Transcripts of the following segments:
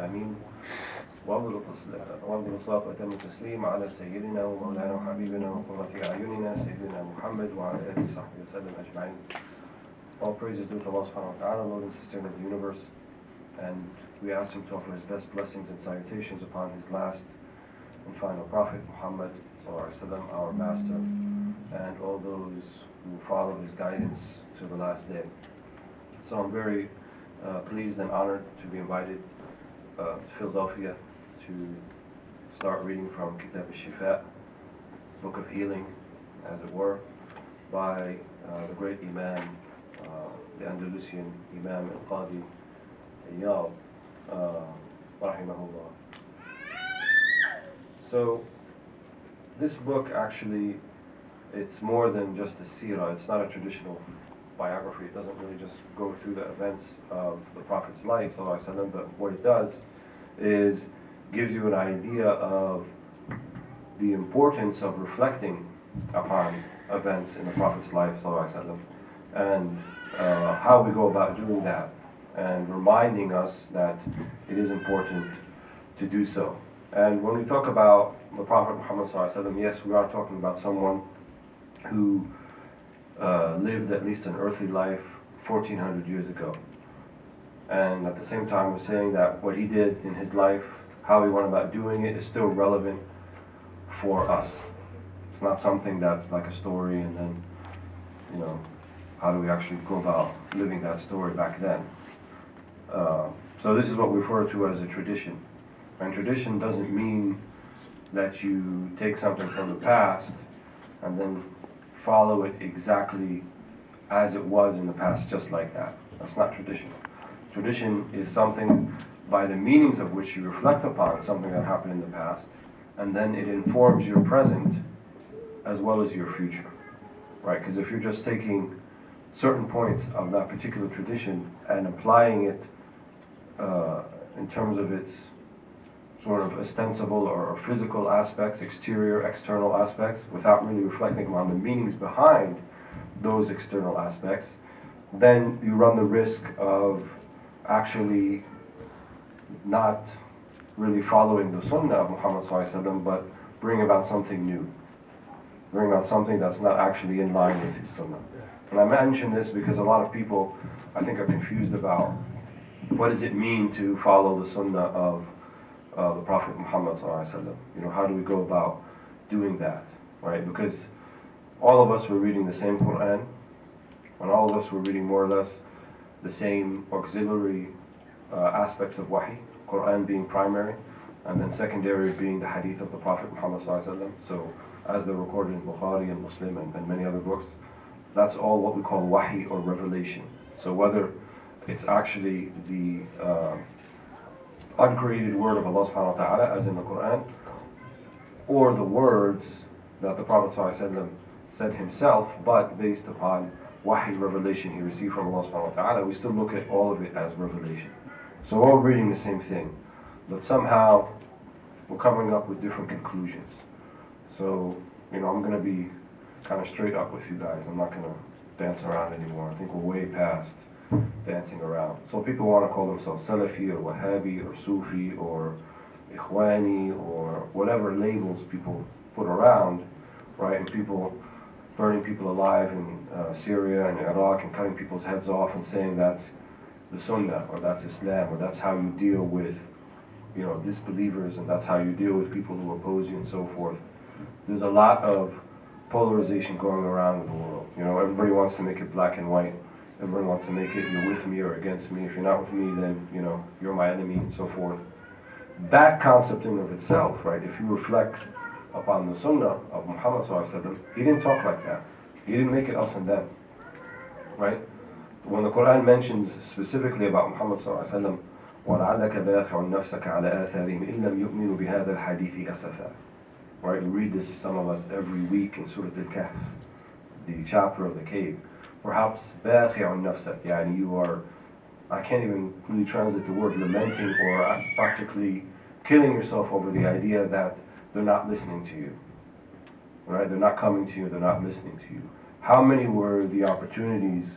آمين. وأفضل الصلاة وأتم التسليم على سيدنا ومولانا وحبيبنا وقرة أعيننا سيدنا محمد وعلى آله وصحبه وسلم أجمعين. All praise is due to Allah subhanahu wa ta'ala, Lord and Sustainer of the universe, and we ask Him to offer His best blessings and salutations upon His last and final Prophet, Muhammad sallallahu alaihi wasallam, our Master, and all those who follow His guidance to the last day. So I'm very pleased and honored to be invited to Philadelphia to start reading from Kitab Shifaa, Book of Healing, as it were, by the great Imam, the Andalusian Imam al-Qadi Iyad, rahimahullah. So this book actually, it's more than just a seerah. It's not a traditional biography. It doesn't really just go through the events of the Prophet's life, sallallahu alaihi wasallam, but what it does is gives you an idea of the importance of reflecting upon events in the Prophet's life, sallallahu alaihi wasallam, and how we go about doing that, and reminding us that it is important to do so. And when we talk about the Prophet Muhammad sallallahu alaihi wasallam, yes, we are talking about someone who lived at least an earthly life 1400 years ago. And at the same time, we're saying that what he did in his life, how he went about doing it, is still relevant for us. It's not something that's like a story and then, how do we actually go about living that story back then? So this is what we refer to as a tradition. And tradition doesn't mean that you take something from the past and then follow it exactly as it was in the past, just like that. That's not tradition. Tradition is something by the meanings of which you reflect upon something that happened in the past, and then it informs your present as well as your future, right? Because if you're just taking certain points of that particular tradition and applying it in terms of its sort of ostensible or physical aspects, exterior, external aspects, without really reflecting on the meanings behind those external aspects, then you run the risk of actually not really following the sunnah of Muhammad sallallahu alaihi wasallam, but bring about something new. Bring about something that's not actually in line with his sunnah. And I mention this because a lot of people, I think, are confused about what does it mean to follow the sunnah of the Prophet Muhammad sallallahu alaihi wasallam. How do we go about doing that, right? Because all of us were reading the same Quran, and all of us were reading more or less the same auxiliary aspects of wahi, Quran being primary, and then secondary being the hadith of the Prophet Muhammad sallallahu alaihi wasallam. So as they're recorded in Bukhari and Muslim and many other books, that's all what we call wahi or revelation. So whether it's actually the uncreated word of Allah subhanahu wa ta'ala, as in the Quran, or the words that the Prophet sallallahu alaihi wasallam said himself, but based upon wahi, revelation he received from Allah subhanahu wa ta'ala, we still look at all of it as revelation. So we're all reading the same thing, but somehow we're coming up with different conclusions. So, I'm going to be kind of straight up with you guys. I'm not going to dance around anymore. I think we're way past dancing around. So people want to call themselves Salafi or Wahhabi or Sufi or Ikhwani or whatever labels people put around, right? And people burning people alive in Syria and Iraq and cutting people's heads off and saying that's the Sunnah or that's Islam or that's how you deal with, disbelievers, and that's how you deal with people who oppose you and so forth. There's a lot of polarization going around in the world. Everybody wants to make it black and white. Everyone wants to make it you're with me or against me. If you're not with me, then you're my enemy and so forth. That concept in of itself, right? If you reflect upon the Sunnah of Muhammad sallallahu alaihi wasallam, he didn't talk like that. He didn't make it us and them, right? When the Quran mentions specifically about Muhammad sallallahu alaihi wasallam, وَلَعَلَّكَ بَاخِعٌ نَفْسَكَ عَلَى آثَارِهِمْ إِن لَّمْ يُؤْمِنُوا بِهَذَا الْحَدِيثِ أَسَفًا. Right? We read this, some of us, every week in Surah Al-Kahf, the chapter of the cave. Perhaps بَاخِعٌ نَفْسَكَ, يعني you are, I can't even really translate the word, lamenting or practically killing yourself over the idea that they're not listening to you. Right? They're not coming to you, they're not listening to you. How many were the opportunities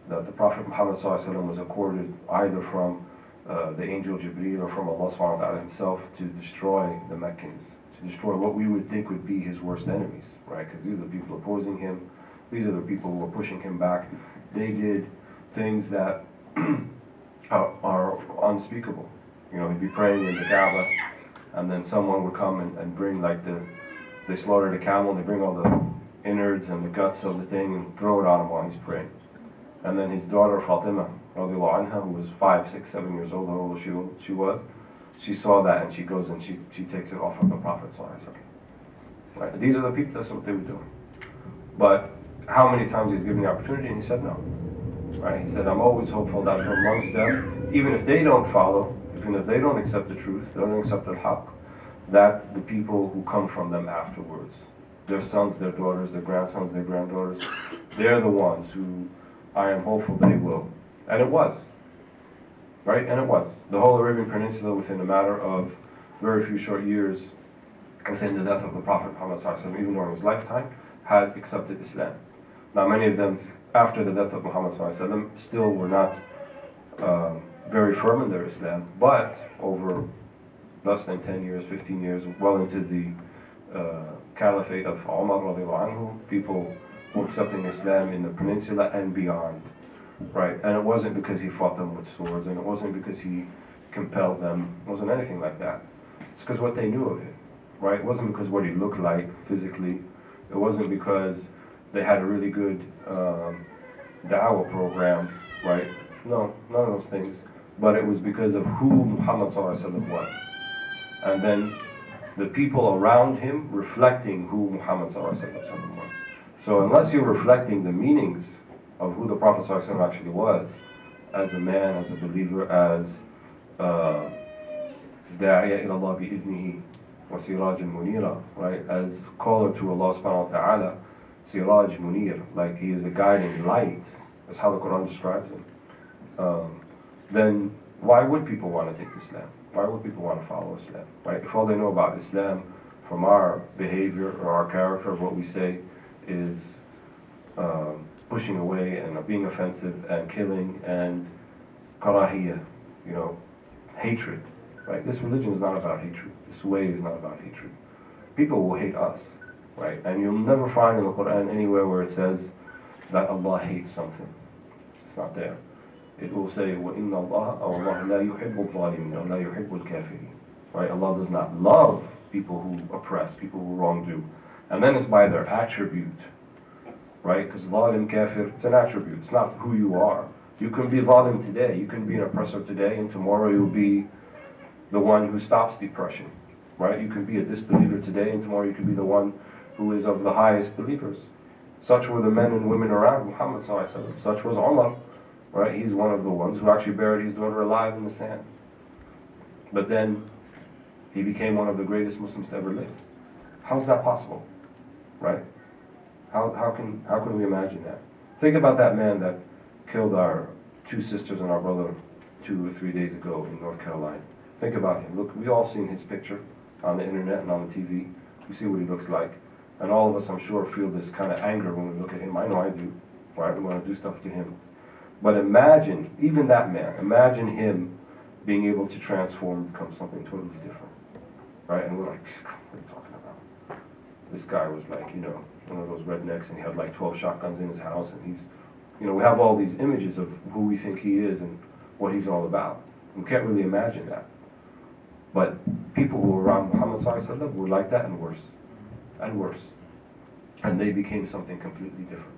that the Prophet Muhammad ﷺ was accorded either from the angel Jibreel or from Allah subhanahu wa ta'ala himself to destroy the Meccans, to destroy what we would think would be his worst enemies, right? Because these are the people opposing him, these are the people who are pushing him back. They did things that are unspeakable. You know, he'd be praying in the Kaaba, and then someone would come and bring like they slaughter the camel, they bring all the innards and the guts of the thing and throw it on him while he's praying. And then his daughter Fatima, radiallahu anha, who was 5, 6, 7 years old, how old she was, she saw that and she goes and she takes it off of the Prophet sallallahu alaihi wasallam. Right? These are the people, that's what they were doing. But how many times he's given the opportunity and he said no. Right? He said, I'm always hopeful that from amongst them, even if they don't follow, even if they don't accept the truth, they don't accept the haqq, that the people who come from them afterwards, their sons, their daughters, their grandsons, their granddaughters, they're the ones who I am hopeful they will. And it was. Right? And it was. The whole Arabian Peninsula, within a matter of very few short years, within the death of the Prophet Muhammad sallallahu alaihi wasallam, even during his lifetime, had accepted Islam. Now many of them, after the death of Muhammad sallallahu alaihi wasallam, still were not very firm in their Islam, but over less than 10 years, 15 years, well into the caliphate of Umar radiallahu anhu, people were accepting Islam in the peninsula and beyond. Right? And it wasn't because he fought them with swords, and it wasn't because he compelled them, it wasn't anything like that. It's because what they knew of him. Right? It wasn't because what he looked like physically. It wasn't because they had a really good da'wah program, right? No, none of those things. But it was because of who Muhammad sallallahu alaihi wasallam was. And then the people around him reflecting who Muhammad sallallahu alaihi wasallam was. So unless you're reflecting the meanings of who the Prophet sallallahu alaihi wasallam actually was, as a man, as a believer, as da'iya ila Allah bi'idnihi wa siraj munira, right? As caller to Allah subhanahu wa ta'ala, siraj munir, like he is a guiding light. That's how the Quran describes him. Then why would people want to take Islam? Why would people want to follow Islam? Right? If all they know about Islam from our behavior or our character, what we say is pushing away and being offensive and killing and karahiyah, you know, hatred. Right? This religion is not about hatred. This way is not about hatred. People will hate us, right? And you'll never find in the Quran anywhere where it says that Allah hates something. It's not there. It will say, وَإِنَّ اللَّهَ أَوْ اللَّهَ لَا يُحِبُّ الظَّالِمِينَ وَلَا يُحِبُّ الْكَافِرِينَ. Right? Allah does not love people who oppress, people who wrongdo. And then it's by their attribute. Right? Because zalim, kafir, it's an attribute. It's not who you are. You can be zalim today. You can be an oppressor today, and tomorrow you'll be the one who stops the oppression. Right? You can be a disbeliever today, and tomorrow you can be the one who is of the highest believers. Such were the men and women around Muhammad sallallahu alaihi wasallam. Such was Umar. Right? He's one of the ones who actually buried his daughter alive in the sand. But then he became one of the greatest Muslims to ever live. How's that possible? Right? How can we imagine that? Think about that man that killed our 2 sisters and our brother 2 or 3 days ago in North Carolina. Think about him. Look, we all seen his picture on the internet and on the TV. We see what he looks like. And all of us, I'm sure, feel this kind of anger when we look at him. I know I do. Right? We want to do stuff to him. But imagine, even that man, imagine him being able to transform and become something totally different. Right? And we're like, what are you talking about? This guy was like, you know, one of those rednecks, and he had like 12 shotguns in his house, and he's, you know, we have all these images of who we think he is and what he's all about. We can't really imagine that. But people who were around Muhammad sallallahu alaihi wasallam were like that and worse. And worse. And they became something completely different.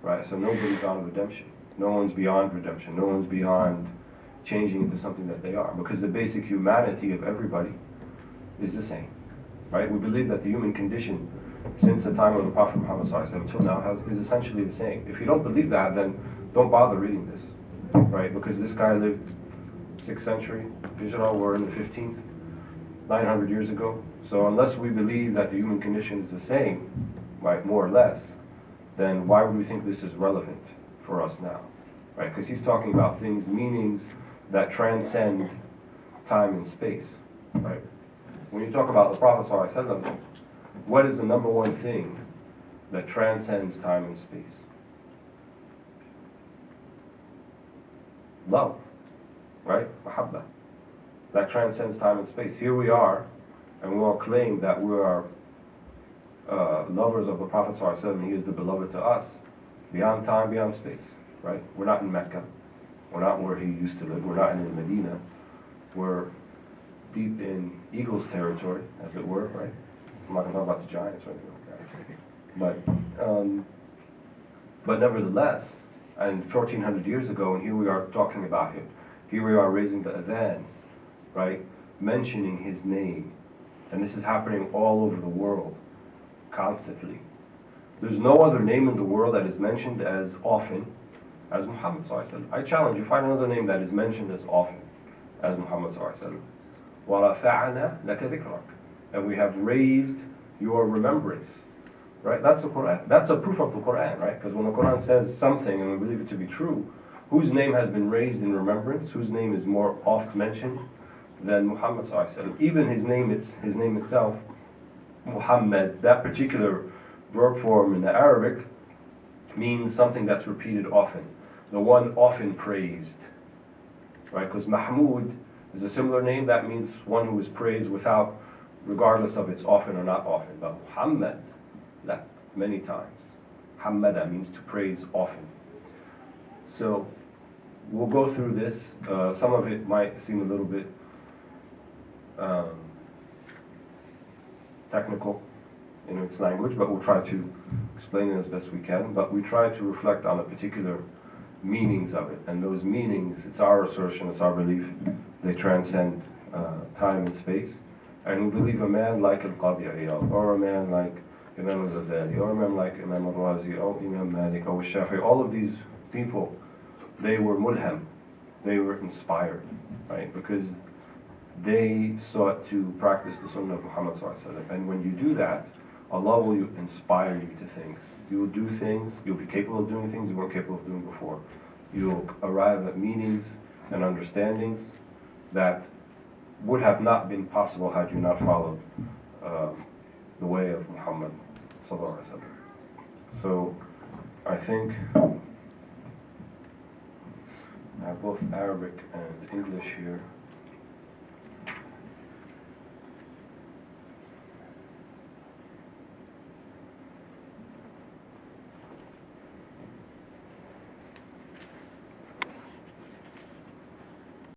Right? So nobody's on redemption. No one's beyond redemption. No one's beyond changing into something that they are. Because the basic humanity of everybody is the same. Right? We believe that the human condition since the time of the Prophet Muhammad until now is essentially the same. If you don't believe that, then don't bother reading this. Right? Because this guy lived 6th century. Hijrah, we're in the 15th, 900 years ago. So unless we believe that the human condition is the same, right, more or less, then why would we think this is relevant for us now? Right? Because he's talking about things, meanings that transcend time and space. Right? When you talk about the Prophet ﷺ, what is the number one thing that transcends time and space? Love. right? Mahabba. That transcends time and space. Here we are, and we all claim that we are lovers of the Prophet ﷺ. He is the beloved to us, beyond time, beyond space, right? We're not in Mecca. We're not where he used to live. We're not in Medina. We're deep in eagle's territory, as it were, right? I'm not going to talk about the giants or anything like that. But nevertheless, and 1400 years ago, and here we are talking about him. Here we are raising the adhan, right? Mentioning his name. And this is happening all over the world, constantly. There's no other name in the world that is mentioned as often as Muhammad sallallahu alaihi wasallam. I challenge you, find another name that is mentioned as often as Muhammad sallallahu alaihi wasallam. وَرَفَعْنَا لَكَ ذِكْرَكَ. And we have raised your remembrance. Right? That's the Quran. That's a proof of the Quran, right? Because when the Quran says something and we believe it to be true, whose name has been raised in remembrance, whose name is more oft mentioned than Muhammad sallallahu alaihi wasallam. Even his name itself, Muhammad, that particular verb form in the Arabic means something that's repeated often. The one often praised. Right? Because Mahmud is a similar name that means one who is praised without, regardless of it's often or not often. But Muhammad, many times. Hamada means to praise often. So we'll go through this. Some of it might seem a little bit technical in its language, but we'll try to explain it as best we can. But we try to reflect on the particular meanings of it. And those meanings, it's our assertion, it's our belief, they transcend time and space. And we believe a man like Al-Qadi Iyad, or a man like Imam al-Ghazali, or a man like Imam al-Razi, or Imam Malik, or Shafi'i, all of these people, they were mulham, they were inspired, right? Because they sought to practice the Sunnah of Muhammad sallallahu alaihi wasallam. And when you do that, Allah will inspire you to things. You will do things, you'll be capable of doing things you weren't capable of doing before. You'll arrive at meanings and understandings that would have not been possible had you not followed the way of Muhammad sallallahu alaihi wasallam. So I think I have both Arabic and English here.